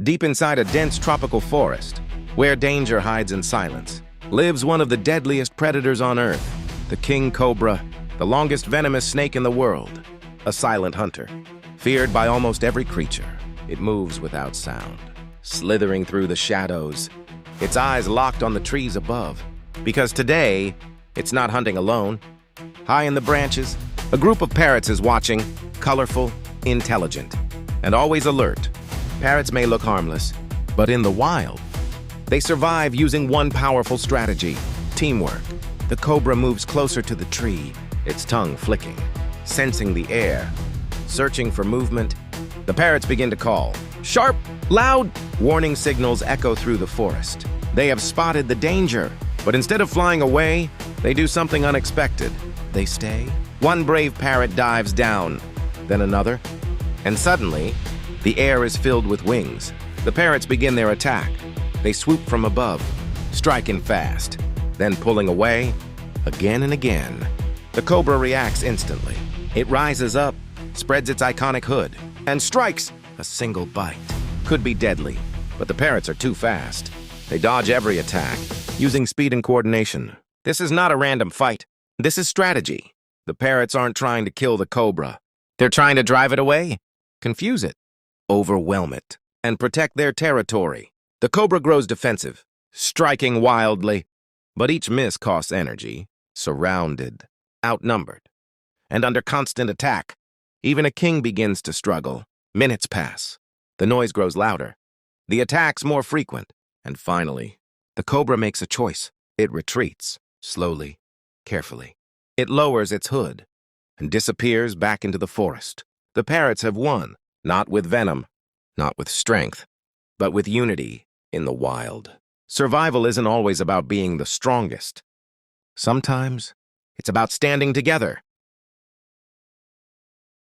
Deep inside a dense tropical forest, where danger hides in silence, lives one of the deadliest predators on Earth, the king cobra, the longest venomous snake in the world, a silent hunter. Feared by almost every creature, it moves without sound, slithering through the shadows, its eyes locked on the trees above. Because today, it's not hunting alone. High in the branches, a group of parrots is watching, colorful, intelligent, and always alert. Parrots may look harmless, but in the wild, they survive using one powerful strategy: teamwork. The cobra moves closer to the tree, its tongue flicking, sensing the air, searching for movement. The parrots begin to call. Sharp, loud, warning signals echo through the forest. They have spotted the danger, but instead of flying away, they do something unexpected. They stay. One brave parrot dives down, then another, and suddenly, the air is filled with wings. The parrots begin their attack. They swoop from above, striking fast, then pulling away again and again. The cobra reacts instantly. It rises up, spreads its iconic hood, and strikes. A single bite could be deadly, but the parrots are too fast. They dodge every attack, using speed and coordination. This is not a random fight. This is strategy. The parrots aren't trying to kill the cobra. They're trying to drive it away, confuse it, overwhelm it, and protect their territory. The cobra grows defensive, striking wildly, but each miss costs energy, surrounded, outnumbered, and under constant attack. Even a king begins to struggle. Minutes pass. The noise grows louder, the attacks more frequent, and finally, the cobra makes a choice. It retreats, slowly, carefully. It lowers its hood and disappears back into the forest. The parrots have won, not with venom, not with strength, but with unity in the wild. Survival isn't always about being the strongest. Sometimes it's about standing together.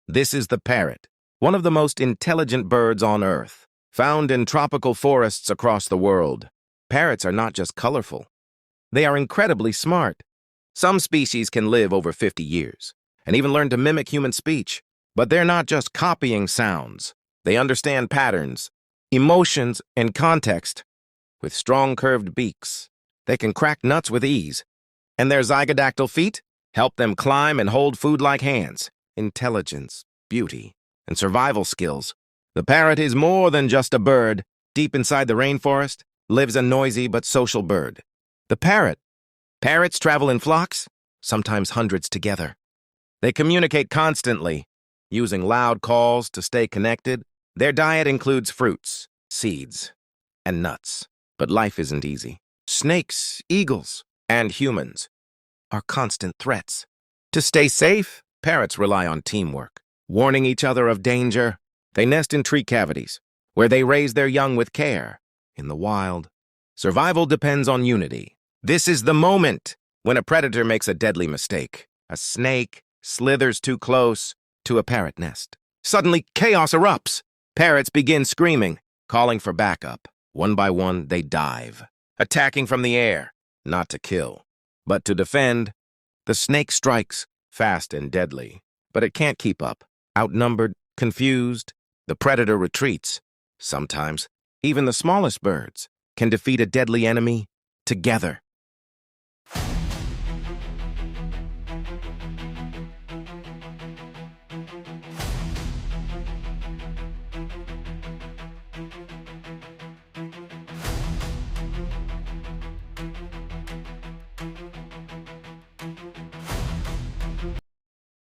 This is the parrot, one of the most intelligent birds on Earth, found in tropical forests across the world. Parrots are not just colorful. They are incredibly smart. Some species can live over 50 years and even learn to mimic human speech. But they're not just copying sounds. They understand patterns, emotions, and context. With strong curved beaks, they can crack nuts with ease. And their zygodactyl feet help them climb and hold food like hands. Intelligence, beauty, and survival skills. The parrot is more than just a bird. Deep inside the rainforest lives a noisy but social bird. The parrot. Parrots travel in flocks, sometimes hundreds together. They communicate constantly, using loud calls to stay connected. Their diet includes fruits, seeds, and nuts. But life isn't easy. Snakes, eagles, and humans are constant threats. To stay safe, parrots rely on teamwork, warning each other of danger. They nest in tree cavities, where they raise their young with care. In the wild, survival depends on unity. This is the moment when a predator makes a deadly mistake. A snake slithers too close to a parrot nest. Suddenly, chaos erupts. Parrots begin screaming, calling for backup. One by one, they dive, attacking from the air, not to kill, but to defend. The snake strikes, fast and deadly, but it can't keep up. Outnumbered, confused, the predator retreats. Sometimes, even the smallest birds can defeat a deadly enemy together.